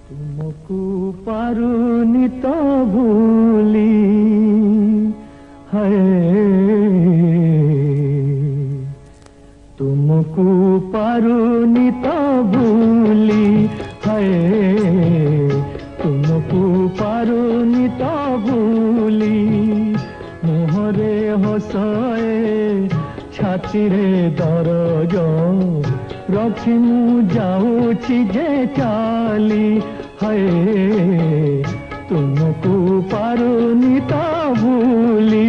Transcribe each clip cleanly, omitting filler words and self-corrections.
तुमको पारुनी तो भूली है, तुमको पारुनी तो भूली है, तुमको पारुनी तो भूली। मुहरे हसए छाती रे दरज रखी मु जाऊछि जे चाली है, तुमको पारुनी तो भूली।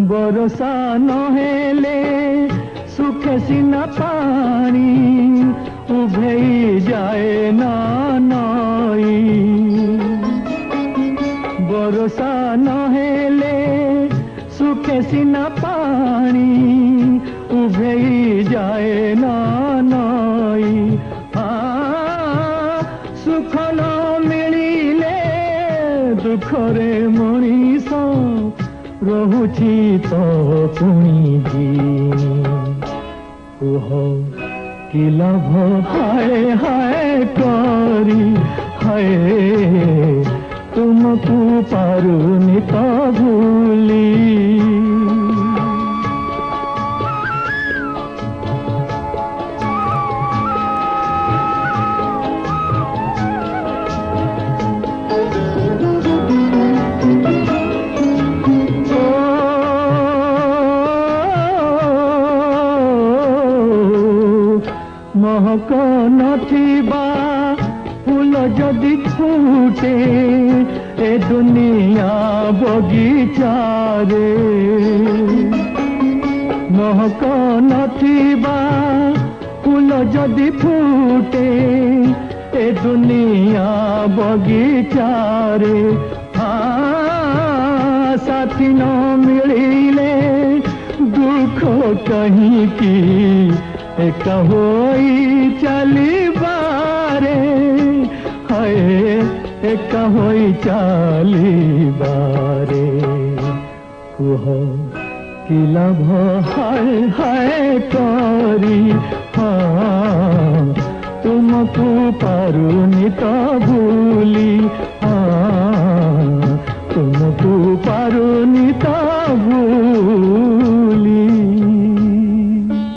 बरसा नहेले सुखे सिना पानी उभेई जाए ना नई। बरसा नहेले सुखे सिना पानी उभेई जाए ना नई। सुख न मिलिले दुखरे मनीष रहुछि तो पुणी जी। कुह कि लाभ हाय हाय करी हाय, तुमको पारुनी तो भूली। महक नथिबा फूल जदि फूटे ए दुनिया बगीचारे। महक नथिबा फूल जदि फूटे ए दुनिया बगीचारे। साथी न मिलिले दुख कहीं की एक होई चली बारे हाय, एक होई चली बारे। कुह कि लाभ हाय हाय करी हाँ, तुमको पारुनी तो भूली।